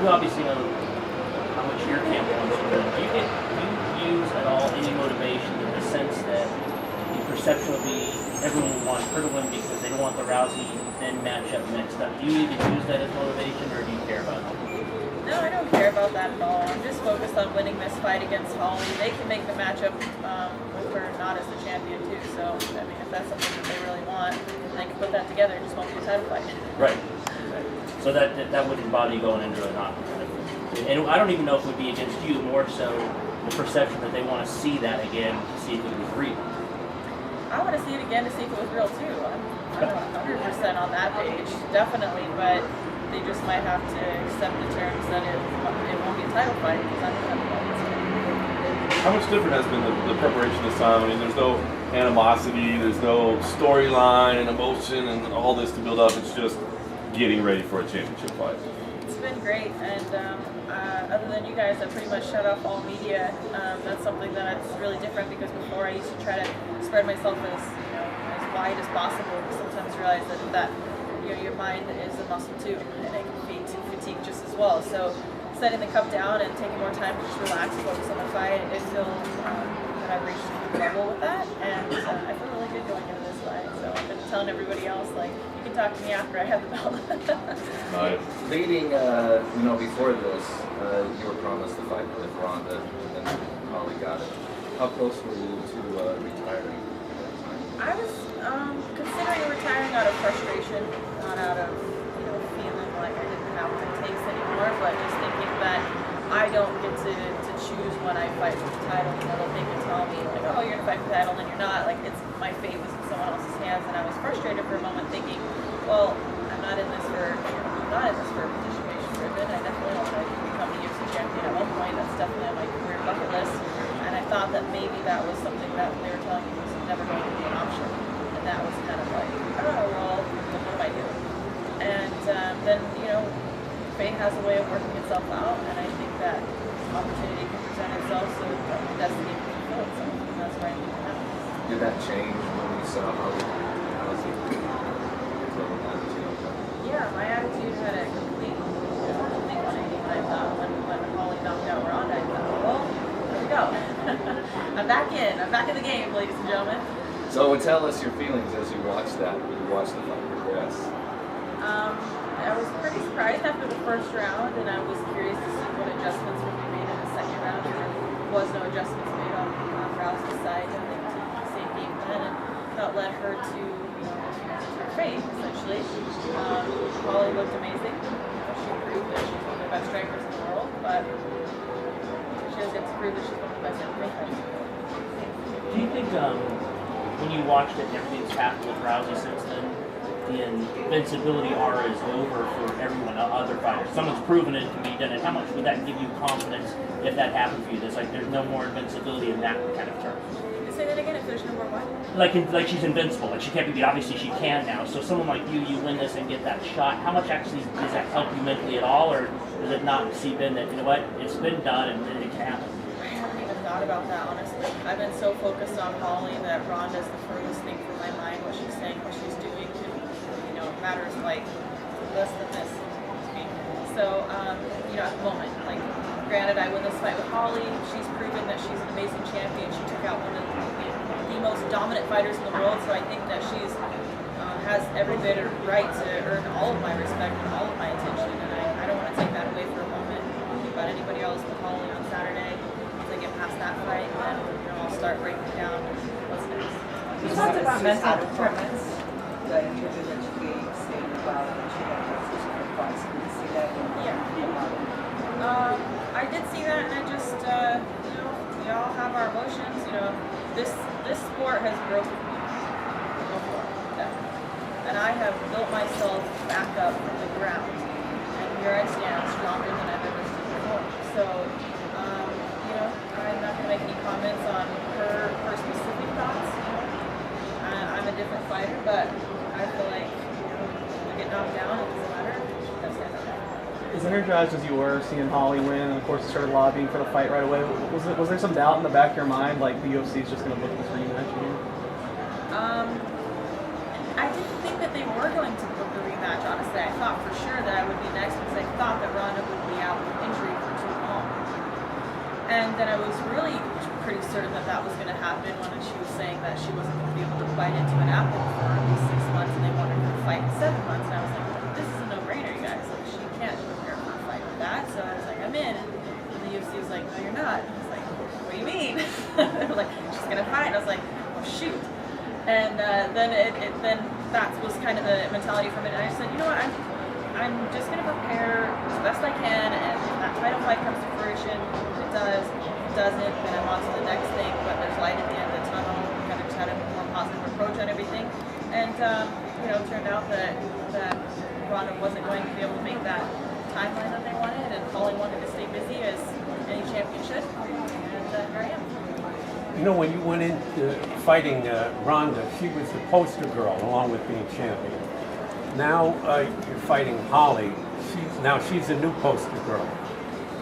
you obviously know how much your camp wants to win. Do you use at all any motivation in the sense that the perception will be everyone will want her to win because they don't want the Rousey then matchup next up? Do you even use that as motivation, or do you care about it? No, I don't care about that at all. I'm just focused on winning this fight against Holly. They can make the matchup with her not as the champion too. So I mean, if that's something that they really want, they can put that together. It just won't be a title fight. Right. So that wouldn't bother you going into it, not. And I don't even know if it would be against you, more so the perception that they want to see that again to see if it was real. I want to see it again to see if it was real too. I'm 100% on that page, definitely. But they just might have to accept the terms that it won't be a title fight because I'm the title fight. How much different has been the preparation this time? I mean, there's no animosity, there's no storyline and emotion and all this to build up. It's just getting ready for a championship fight. It's been great, and other than you guys, I pretty much shut off all media. That's something that's really different because before I used to try to spread myself as as wide as possible. Sometimes realize that your mind is a muscle too, and it can feed to fatigue just as well. So setting the cup down and taking more time to just relax and focus on the fight, I feel that I've reached a level with that, and I feel really good going into this fight. So I've been telling everybody else, like, you can talk to me after I have the belt. Nice. Leading, before this, you were promised the fight with Ronda, and then Holly got it. How close were you to retiring at that time? I was considering retiring out of frustration, not out of feeling like I didn't have what it takes anymore, but just thinking that I don't get to choose when I fight for the title. They'll make it tell me like, oh, you're gonna fight for the title, and you're not. Like, it's my fate was in someone else's hands, and I was frustrated for a moment, thinking, well, I'm not in this for participation driven. I definitely want to become the UFC champion at one point. That's definitely on my career bucket list, and I thought that maybe that was something that they were telling me was never going to be an option, and that was kind of like, oh well, what do I do? And then fate has a way of working itself out, and I think that opportunity can present itself so that destiny can fulfill itself, and that's where I think it happens. Did that change when you saw Holly? Yeah, my attitude had a complete 180 when I thought when Holly knocked out Ronda. I thought, well, there we go. I'm back in the game, ladies and gentlemen. So tell us your feelings as you watched that, when you watched the fight progress. I was pretty surprised after the first round, and I was curious to see what adjustments would be made in the second round. There was no adjustments made on Rousey's side. I think the same game plan, and that led her to her fate, essentially. Holly looked amazing. She proved that she's one of the best strikers in the world, but she has yet to prove that she's one of the best fighters. Do you think when you watched it and everything's happened with Rousey since then, the invincibility aura is over for everyone, other fighters? Someone's proven it can be done, and how much would that give you confidence if that happened for you? There's there's no more invincibility in that kind of terms. Say that again, if there's no more what? Like she's invincible, like she can't be beat. Obviously she can now. So someone like you win this and get that shot. How much actually does that help you mentally at all, or does it not seep in that, it's been done and it can happen? I haven't even thought about that, honestly. I've been so focused on Holly that Ronda's the furthest thing from my mind. What she's saying, what she's doing, matters like less than this to me. So, at the moment, granted, I win this fight with Holly. She's proven that she's an amazing champion. She took out one of the most dominant fighters in the world. So I think that she's has every bit of right to earn all of my respect and all of my attention. And I don't want to take that away for a moment. Think about anybody else but Holly on Saturday. Once I get past that fight, then I'll start breaking down what's next. You talked about mental performance. The interview that you gave stated about that you had such a fight. So you see that? Yeah. I did see that, and I just, we all have our emotions. This sport has broken me before, definitely. And I have built myself back up from the ground, and here I stand, stronger than I've ever stood before. So, I'm not going to make any comments on her specific thoughts. I'm a different fighter, but I feel like I get knocked down, it doesn't matter. I stand up. As energized as you were seeing Holly win, and of course you started lobbying for the fight right away, was there some doubt in the back of your mind, like the UFC is just going to book this rematch again? I didn't think that they were going to book the rematch, honestly. I thought for sure that I would be next because I thought that Ronda would be out then I was really pretty certain that that was going to happen when she was saying that she wasn't going to be able to bite into an apple for at least 6 months, and they wanted her to fight in 7 months. And I was like, this is a no-brainer, you guys. Like, she can't prepare for a fight with that. So I was like, I'm in. And the UFC was like, no, you're not. And I was like, what do you mean? They were like, she's going to fight. And I was like, well, shoot. And then then that was kind of the mentality from it. And I just said, you know what, I'm just going to prepare as best I can, and if that title fight comes to fruition, it does. If it doesn't, then I'm on to the next thing, but there's light at the end of the tunnel. We kind of just had a more positive approach on everything. And, you know, it turned out that Ronda wasn't going to be able to make that timeline that they wanted, and Holly wanted to stay busy as any champion should, and here I am. You know, when you went into fighting Ronda, she was the poster girl along with being champion. Now you're fighting Holly. She's a new poster girl.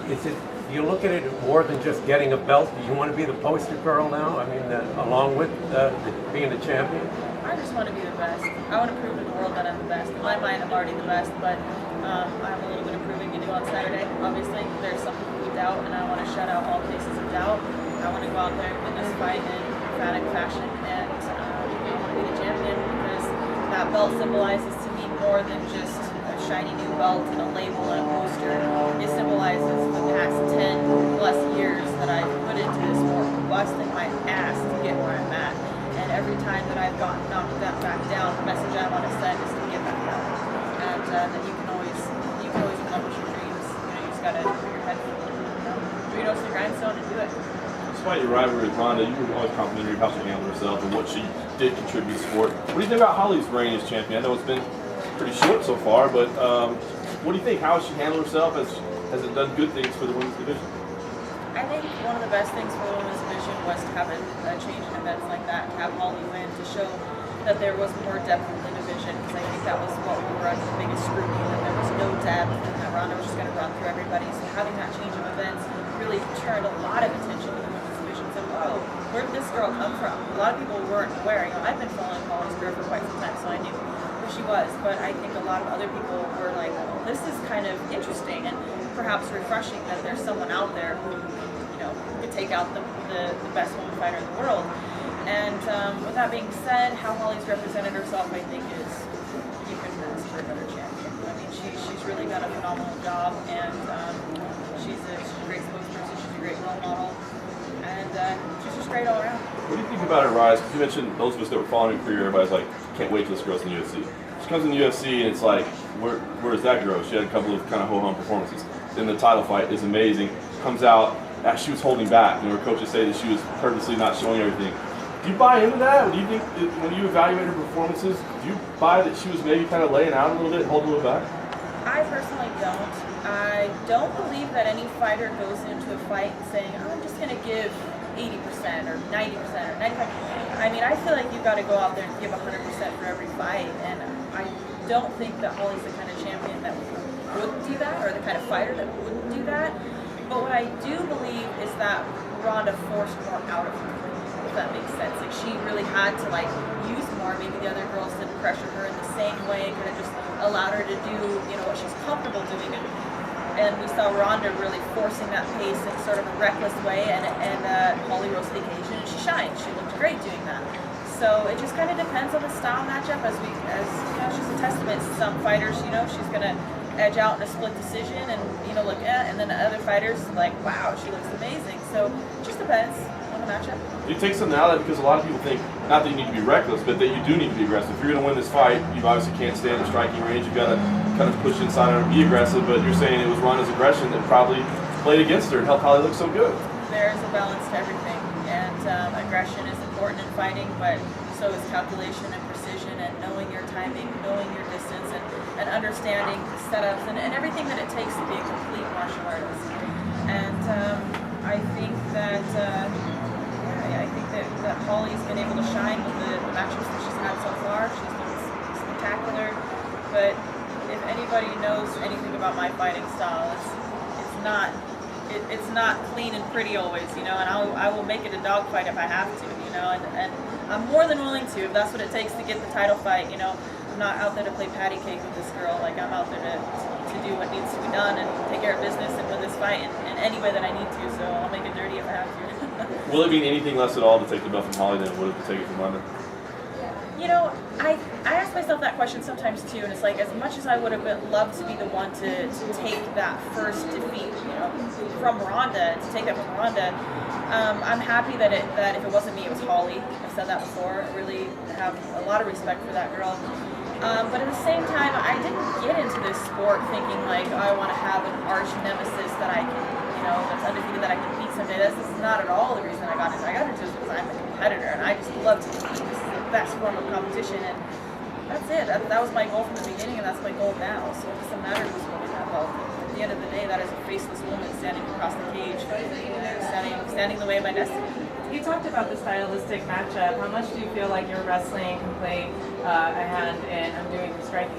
Do you look at it more than just getting a belt? Do you want to be the poster girl now? I mean, along with being the champion? I just want to be the best. I want to prove to the world that I'm the best. In my mind, I'm already the best, but I have a little bit of proving to do on Saturday. Obviously, there's some people who doubt, and I want to shut out all cases of doubt. I want to go out there and win this fight in emphatic fashion, and I want to be the champion, because that belt symbolizes to me more than just a shiny new belt and a label and a poster. It symbolizes the past 10 plus years that I've put into this sport, busting my ass to get where I'm at. And every time that I've gotten knocked back down, the message I want to send is to get back up. And then you can always accomplish your dreams. You know, you just gotta put your head through the grindstone and do it. Despite your rivalry with Ronda, you were always complimentary of how she handled herself and what she did contribute to the sport. What do you think about Holly's reign as champion? I know it's been pretty short so far, but what do you think? How has she handled herself? Has it done good things for the women's division? I think one of the best things for the women's division was to have a change in events like that, to have Holly win, to show that there was more depth in the division, because I think that was what we were under the biggest scrutiny, that there was no depth, and that Ronda was just going to run through everybody. So having that change of events really turned a lot of attention to the women's division. So, whoa, where did this girl come from? A lot of people weren't aware. You know, I've been following Holly's career for quite some time, so I knew who she was, but I think a lot of other people were like, oh, this is kind of interesting and perhaps refreshing that there's someone out there who, you know, could take out the best woman fighter in the world. And with that being said, how Holly's represented herself, I think, is you couldn't ask for a better champion. I mean, she's really done a phenomenal job, and she's a great spokesperson, she's a great role model, and she's just great all around. What do you think about her rise? Because you mentioned those of us that were following her career, everybody's like, can't wait till this girl's in the UFC. She comes in the UFC, and it's like, where's that girl? She had a couple of kind of ho-hum performances. Then the title fight is amazing. Comes out, she was holding back. You know, her coaches say that she was purposely not showing everything. Do you buy into that? Or do you think when you evaluate her performances, do you buy that she was maybe kind of laying out a little bit, holding a little back? I personally don't. I don't believe that any fighter goes into a fight saying, oh, I'm just going to give 80% or 90% or 95%. I mean, I feel like you've got to go out there and give 100% for every fight. And I don't think that Holly's the kind of champion that would do that, or the kind of fighter that wouldn't do that. But what I do believe is that Ronda forced more out of her, if that makes sense. Like, she really had to use more. Maybe the other girls didn't pressure her in the same way, kind of just allowed her to do, you know, what she's comfortable doing. And we saw Ronda really forcing that pace in sort of a reckless way, and Holly rose to the occasion, and she shined. She looked great doing that. So it just kind of depends on the style matchup. As you know, she's a testament to some fighters. You know, she's gonna edge out in a split decision, and you know, look at, and then the other fighters like, wow, she looks amazing. So it just depends on the matchup. Do you take something out of that? Because a lot of people think not that you need to be reckless, but that you do need to be aggressive. If you're going to win this fight, you obviously can't stand in striking range. You've got to kind of push inside and be aggressive. But you're saying it was Ronda's aggression that probably played against her and helped Holly look so good. There's a balance to everything, and aggression is important in fighting, but so is calculation and precision and knowing your timing, knowing your distance, and understanding setups and everything that it takes to be a complete martial artist. And I think that that Holly's been able to shine with the matches that she's had so far. She's been spectacular. But if anybody knows anything about my fighting style, it's not clean and pretty always, you know. And I will make it a dogfight if I have to, you know. And I'm more than willing to, if that's what it takes to get the title fight, you know. I'm not out there to play patty cake with this girl. Like, I'm out there to do what needs to be done and take care of business and win this fight in any way that I need to. So I'll make it dirty if I have to. Will it mean anything less at all to take the belt from Holly than it would to take it from Ronda? You know, I ask myself that question sometimes too, and it's like, as much as I would have loved to be the one to take that first defeat, you know, from Ronda, to take that from Ronda, I'm happy that if it wasn't me, it was Holly. I've said that before. I really have a lot of respect for that girl. But at the same time, I didn't get into this sport thinking like, oh, I want to have an arch nemesis that I can, you know, that's undefeated that I can beat someday. This is not at all the reason I got into it. I got into it because I'm a competitor and I just love to compete. This is the best form of competition, and that's it. That was my goal from the beginning, and that's my goal now. So it doesn't matter who's winning that belt. At the end of the day, that is a faceless woman standing across the cage, standing the way of my destiny. You talked about the stylistic matchup. How much do you feel like your wrestling can play a hand in doing the striking?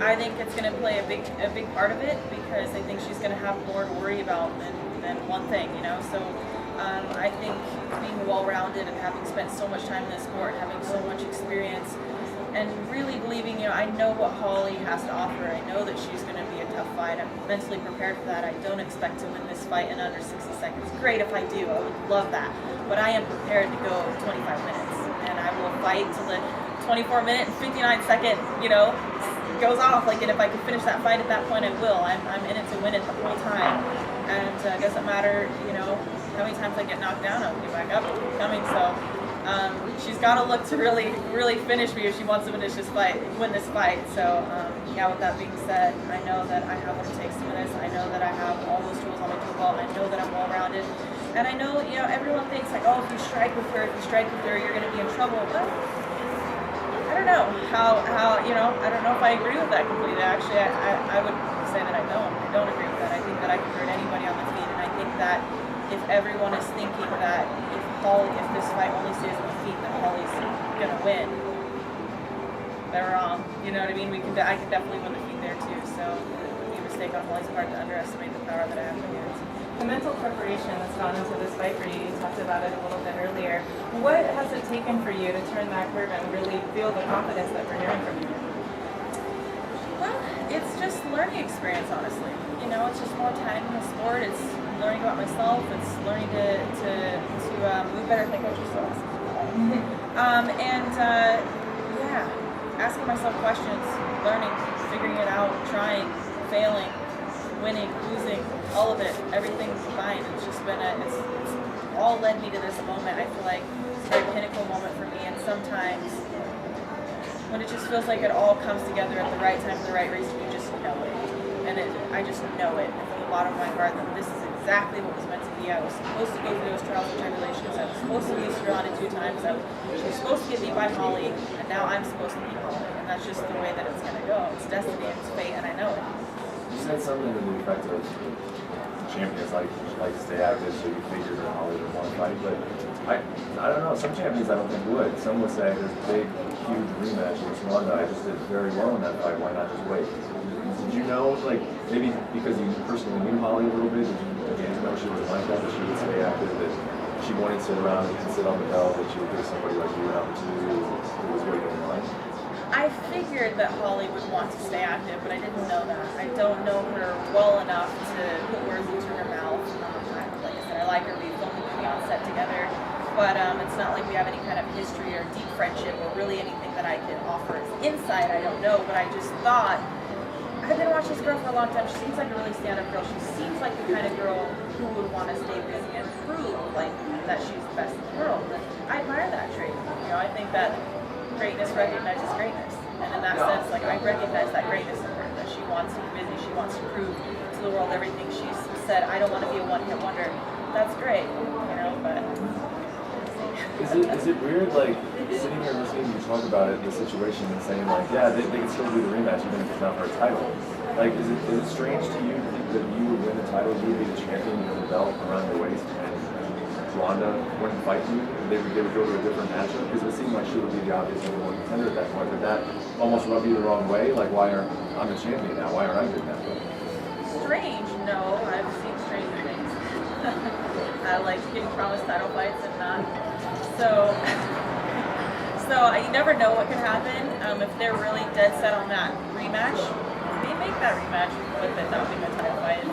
I think it's going to play a big part of it, because I think she's going to have more to worry about than one thing, you know. So I think being well-rounded and having spent so much time in this sport, having so much experience, and really believing, you know, I know what Holly has to offer. I know that she's going to be a tough fight. I'm mentally prepared for that. I don't expect to win this fight in under 60 seconds. Great if I do. I would love that. But I am prepared to go 25 minutes. And I will fight till the 24-minute and 59-second, you know, goes off. Like, and if I can finish that fight at that point, I will. I'm in it to win it the whole time. And it doesn't matter, you know, how many times I get knocked down, I'll get back up and keep coming. So she's got to look to really finish me if she wants to win this fight. So yeah, with that being said, I know that I have what it takes to win this. I know that I have all those tools on my tool belt. I know that I'm well-rounded. And I know, you know, everyone thinks like, oh, if you strike with her, you're going to be in trouble. But I don't know how, you know, I don't know if I agree with that completely. Actually, I would say that I don't agree with that. I think that I can hurt anybody on the feet, and I think that if everyone is thinking that if this fight only stays on the feet, then Holly's gonna win, they're wrong. You know what I mean? I can definitely win the feet there too. So it would be a mistake on Holly's part to underestimate the power that I have in my hands. The mental preparation that's gone into this fight for you, you talked about it a little bit earlier. What has it taken for you to turn that curve and really feel the confidence that we're hearing from you? Well, it's just learning experience, honestly. You know, it's just more time in the sport. It's learning about myself. It's learning to move better with my coaching skills. Yeah, asking myself questions, learning, figuring it out, trying, failing, winning, losing, all of it, everything combined. It's just been it's all led me to this moment. I feel like it's a very pinnacle moment for me, and sometimes when it just feels like it all comes together at the right time for the right reason, you just know it. And I just know it from the bottom of my heart that this is exactly what was meant to be. I was supposed to go through those trials and tribulations. I was supposed to lose to Ronda 2 times. She was supposed to get beat by Holly, and now I'm supposed to beat Holly. And that's just the way that it's going to go. It's destiny, it's fate, and I know it. You said something to the effect of champions like to stay active, so you figured that Holly would want to fight. But I don't know. Some champions I don't think would. Some would say there's a big, huge rematch against Ronda. I just did very well in that fight. Why not just wait? Did you know, like, maybe because you personally knew Holly a little bit, did you know she was like that she would stay active, that she wouldn't sit around and sit on the belt, that she would give somebody like you an opportunity who was waiting in line? I figured that Holly would want to stay active, but I didn't know that. I don't know her well enough to put words into her mouth. Like I said, I like her. We filmed the movie on set together, but it's not like we have any kind of history or deep friendship or really anything that I can offer as insight. I don't know, but I just thought, I've been watching this girl for a long time. She seems like a really stand-up girl. She seems like the kind of girl who would want to stay busy and prove like that she's the best in the world. And I admire that trait. You know, I think that greatness recognizes greatness, and in that sense, like, I recognize that greatness in her. That she wants to be busy. She wants to prove to the world everything she's said. I don't want to be a one-hit wonder. That's great, you know. But is it weird, like, sitting here listening to you talk about it, the situation, and saying, like, yeah, they can still do the rematch even if it's not for a title? Like, is it strange to you to think that you would win the title, you would be the champion, you know, the belt around your waist, and Ronda wouldn't fight you? They would go to a different matchup? Because it seemed like she would be the obvious number one contender at that point. Did that almost rub you the wrong way? Like, I'm the champion now, why aren't I doing that? strange, no. I've seen stranger things. I like getting promised title fights and not. So So you never know what could happen. If they're really dead set on that rematch, they make that rematch with it not being a title fight.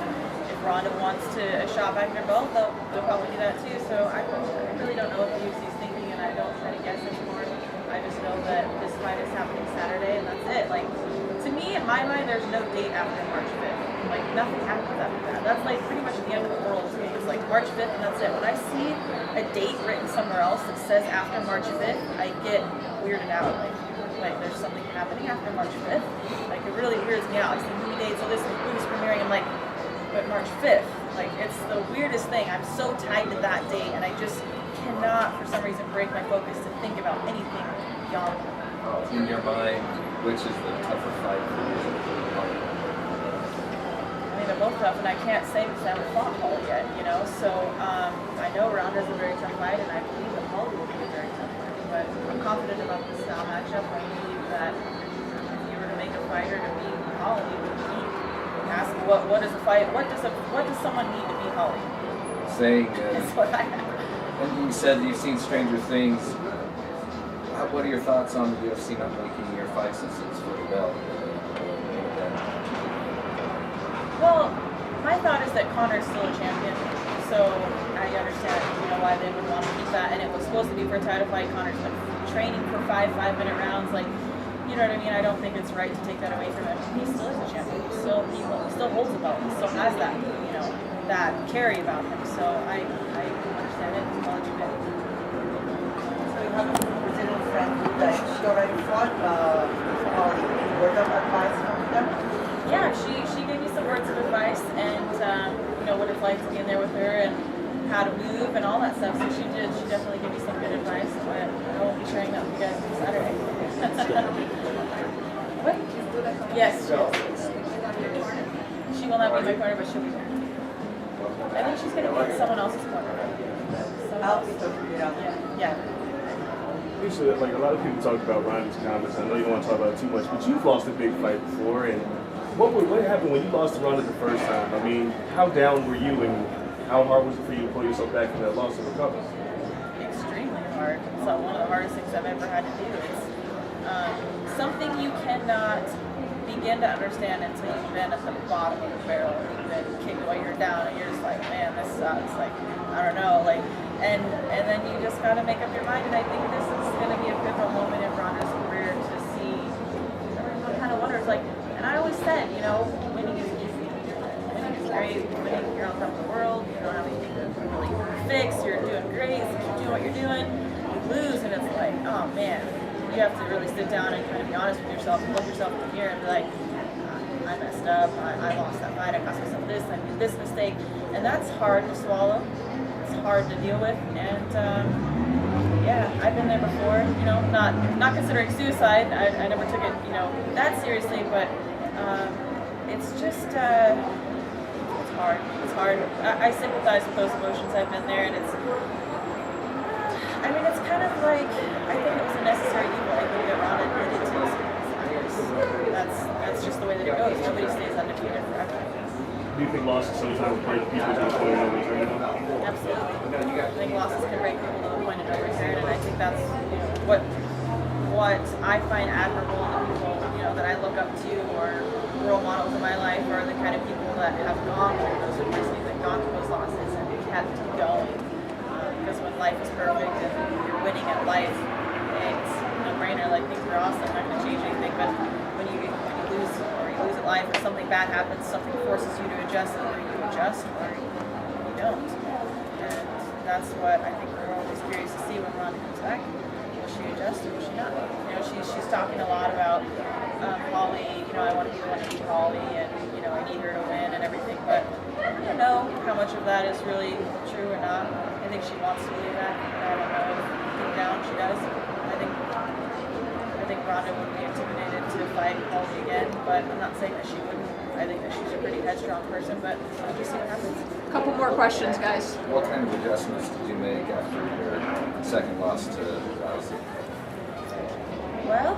If Ronda wants a shot back in her belt, they'll probably do that too. So I really don't know what the UFC is thinking, and I don't try to guess anymore. I just know that this fight is happening Saturday, and that's it. Like, to me, in my mind, there's no date after March 5th. Like, nothing happens after that. That's like pretty much the end of the world to me. It's like March 5th, and that's it. When I see a date written somewhere else that says after March 5th, I get weirded out. Like there's something happening after March 5th. Like, it really weirds me out. It's the movie date, so this movie's premiering. I'm like, but March 5th. Like, it's the weirdest thing. I'm so tied to that date, and I just cannot, for some reason, break my focus to think about anything beyond that. In your mind, which is the tougher fight for you? I mean, they're both tough, and I can't say because I haven't fought Holly yet, you know. So I know Ronda's a very tough fight, and I believe that Holly will be a very tough fight. But I'm confident about the style matchup. I believe that if you were to make a fighter to beat Holly, you would ask what is a fight? What does someone need to beat Holly? Saying, That's what I have. and you said you've seen Stranger Things. What are your thoughts on the UFC not making your fight since it's for the belt? Well, my thought is that Connor's still a champion, so I understand, you know, why they would want to keep that. And it was supposed to be for a title fight. Connor's been training for 5-minute rounds, like, you know what I mean? I don't think it's right to take that away from him. He still is a champion. He still holds the belt. He still has that, you know, that carry about him. So I understand it. I'll let you know. So you have a Brazilian friend that she already fought Holly. Any word of advice from them? Yeah, she gave me some words of advice and you know what it's like to be in there with her and how to move and all that stuff. So she definitely gave me some good advice. But I won't be sharing that with you guys on Saturday. What? Yes. She will not be in my corner, but she'll be there. I think she's gonna be in someone else's corner. I'll be talking about Yeah. Miesha, like a lot of people talk about Ronda's comments. I know you don't want to talk about it too much, but you've lost a big fight before, and what happened when you lost to Ronda the first time? I mean, how down were you, and how hard was it for you to pull yourself back from that loss and recover? Extremely hard. It's one of the hardest things I've ever had to do. It's something you cannot begin to understand until you've been at the bottom of the barrel and you've been kicked while you're down, and you're just like, man, this sucks. Like, I don't know. Like, and then you just gotta make up your mind. And I think this is gonna be a pivotal moment in Ronda's career to see. Everyone kind of wonders, like, and I always said, you know, winning is easy. Winning is great. Winning, you're on top of the world. You don't have anything to really fix. You're doing great. You're doing what you're doing. You lose, and it's like, oh man. You have to really sit down and kind of be honest with yourself and look yourself in the mirror and be like, I messed up. I lost that fight. I cost myself this. I made this mistake, and that's hard to swallow. It's hard to deal with, and yeah, I've been there before. You know, not considering suicide. I never took it, you know, that seriously, but it's just it's hard. It's hard. I sympathize with those emotions. I've been there, and it's. I mean, it's kind of like I think it was a necessary evil. I think that Ronda needed to experience. That's just the way that it goes. Nobody stays undefeated forever. Do you think losses sometimes break people to the point of no return? Absolutely. I think losses can break people to the point of no return, and I think that's, you know, what I find admirable in the people, you know, that I look up to or role models in my life are the kind of people that have gone through those adversities and gone through those losses and kept going. Because when life is perfect and you're winning at life, it's a no-brainer. Like, things are awesome, not going to change anything. But when you lose at life, or something bad happens, something forces you to adjust, either you adjust or you don't. And that's what I think we're always curious to see when Ronda comes back. Will she adjust or will she not? You know, she's talking a lot about Holly. You know, I want to be the one to beat Holly, and you know, I need her to win and everything. But I don't know how much of that is really true or not. I think she wants to believe that. I don't know if deep down she does. I think Ronda would be intimidated to fight Holly again, but I'm not saying that she wouldn't. I think that she's a pretty headstrong person, but we'll just see what happens. Couple more questions, guys. What kind of adjustments did you make after your second loss to Rousey? Well,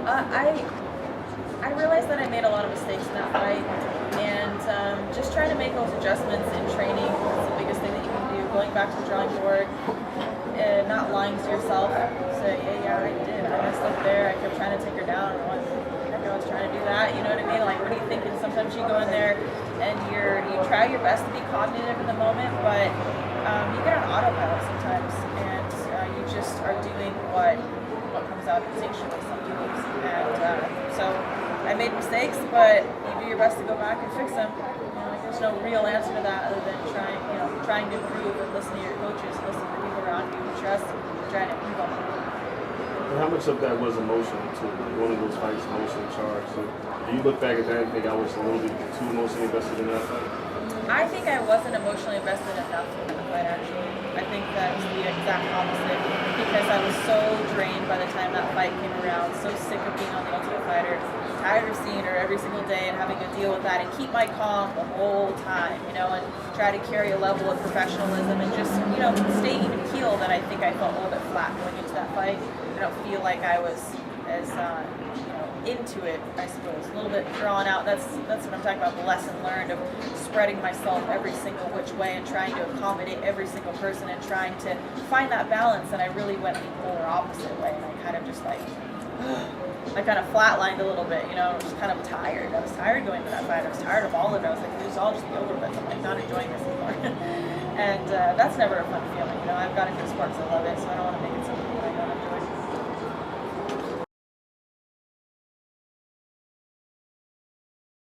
I realized that I made a lot of mistakes in that fight, and just trying to make those adjustments in training is the biggest thing that you can do. Going back to the drawing board, not lying to yourself. Say, yeah, I did. I messed up there. I kept trying to take her down. I was trying to do that. You know what I mean? Like, what are you thinking? Sometimes you go in there and you try your best to be cognitive in the moment, but you get on autopilot sometimes, and you just are doing what comes out instinctually sometimes. And so I made mistakes, but you do your best to go back and fix them. Like, there's no real answer to that other than trying to improve and listen to your coaches, listen to the people around you, trust, and trying to improve on them. And how much of that was emotional too? Like one of those fights, emotionally charged. So do you look back at that and think I was a little bit too emotionally invested in that fight? I think I wasn't emotionally invested enough in the fight, actually. I think that was the exact opposite, because I was so drained by the time that fight came around, so sick of being on The Ultimate Fighter, tired of seeing her every single day and having to deal with that and keep my calm the whole time, and try to carry a level of professionalism and just, stay even keel that I think I felt a little bit flat going into that fight. I don't feel like I was as, into it, I suppose. A little bit drawn out. That's what I'm talking about, the lesson learned of spreading myself every single which way and trying to accommodate every single person and trying to find that balance. And I really went the polar opposite way. And I kind of just I kind of flatlined a little bit, just kind of tired. I was tired going to that fight. I was tired of all of it. I was like, this all just be over with. I'm not enjoying this anymore. And that's never a fun feeling. I've got to do sports. I love it, so I don't want to make it something that I don't enjoy.